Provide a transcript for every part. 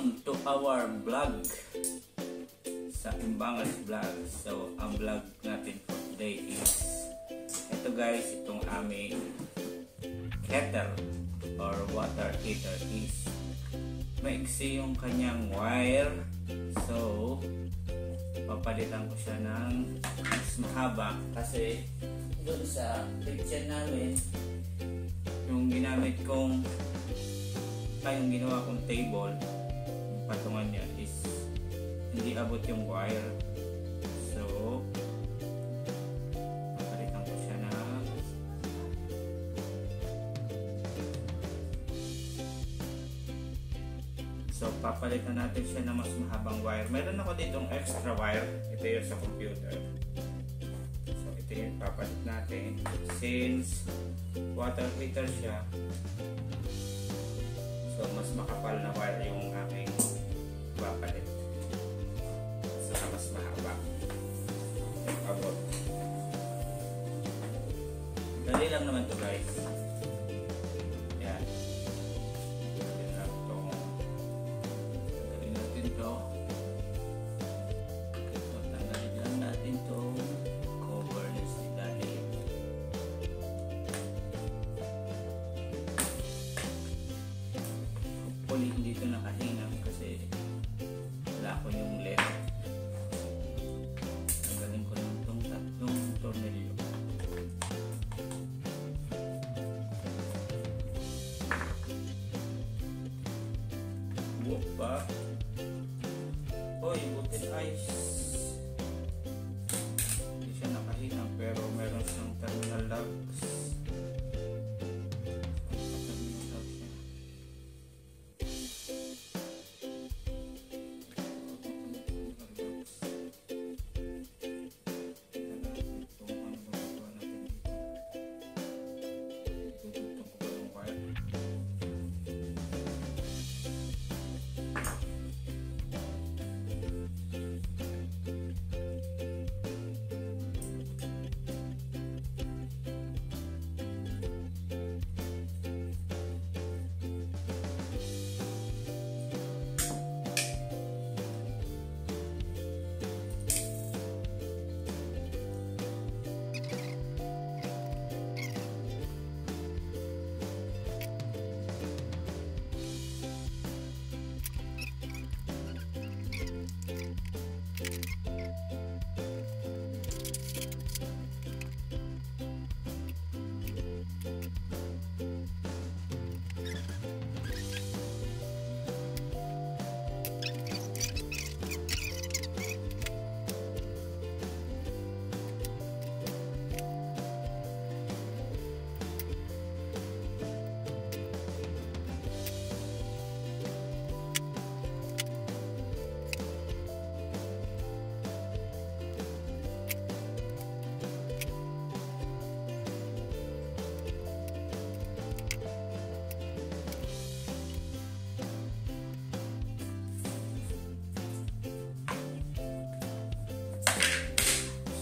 Welcome to our vlog sa Imbangas Vlog. So, ang vlog natin for today is ito guys, itong aming kettle or water heater is maiksi yung kanyang wire. So, papalitan ko siya ng mas mahaba kasi doon sa picture namin yung ginamit kong yung ginawa kong table, yung patungan niya is hindi abot yung wire. So, papalitan ko siya na papalitan natin siya na mas mahabang wire. Meron ako ditong extra wire. Ito yung sa computer. So, ito yung papalit natin. Since water heater siya, so mas makapal na wire yung aking papalit. So, mas mahaba yung abot. Dali lang naman to guys. Yan. Dali lang to. Dali natin to. So, tanggalin lang natin to cover na sa ilalim. Hopefully hindi ito nakahinang kasi wala ko yung LED. Tanggalin ko lang itong tatlong tornilyo. Buwag pa. Hoy, butin ice. Hindi siya nakahinang pero meron siyang terminal logs.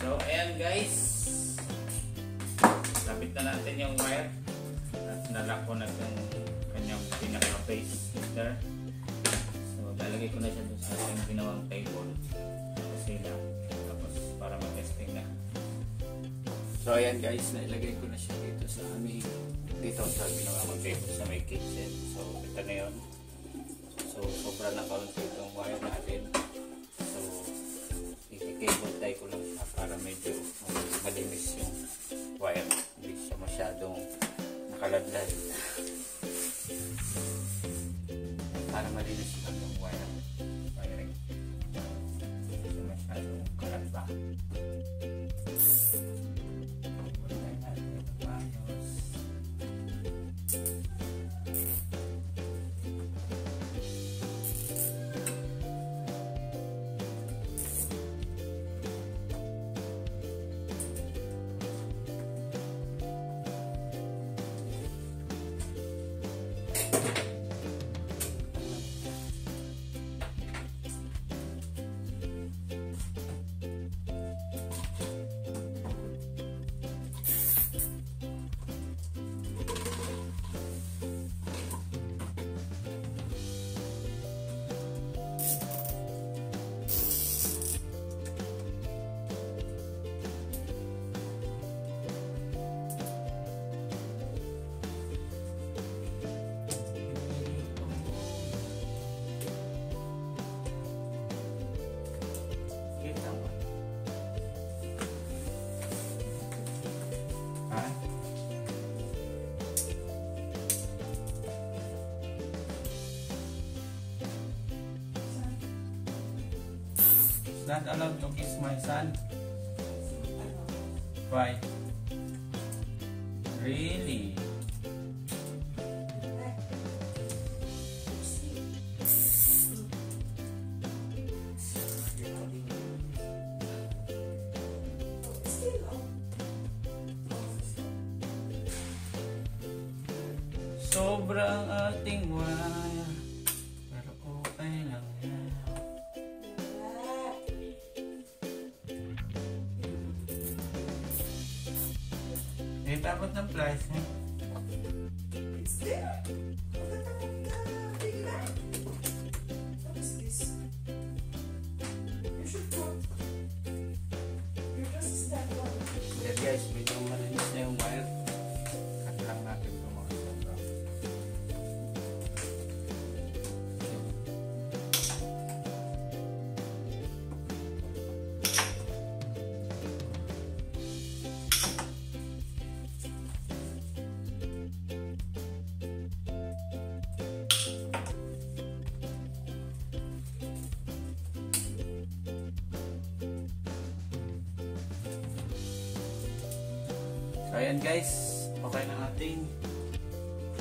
So, ayan guys, lapit na natin yung wire at nalock ko na yung kanyang pinaka-base heater. So, lalagay ko na siya doon sa ating ginawang table kasi lang, tapos para mag-testing na. So, ayan guys, nailagay ko na siya dito sa aming dito sa ginawang table sa may kitchen. So, ito na yun. So, sobra na kaunti itong wire natin. So, i-cable tie ko lang siya para medyo malinis yung wire, hindi siya masyadong nakaladlad para malinis lang yung wiring, hindi siya masyadong kaladba. not allowed to kiss my son? Why? Really? Sobrang ating wire, pero okay lang yan. Eh, dapat ng flash mo. It's there. Take it out. What is this? You should put. You're just that one. Yeah guys, medyo malinis na yung wire. Cut lang natin ito mga sobra. So ayan guys, okay na ating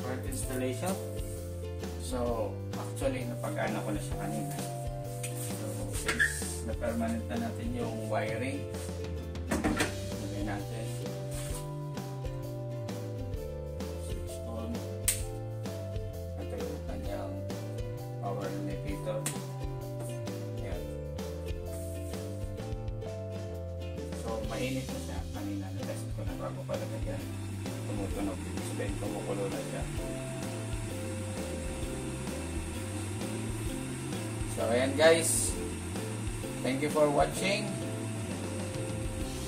part installation. So actually napag-ana ko na siya kanina. So since na-permanent na natin yung wiring, lagay natin switch on. Ito yung kanyang power indicator. Ayan. So mainit na siya. Kanina na-test ko na bago pala na yan. Tumutunog. Sabihin, kumukulo na siya. So ayan guys. Thank you for watching.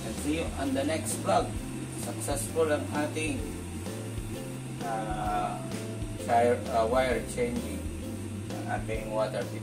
And see you on the next vlog. Successful ang ating wire changing ng ating water filter.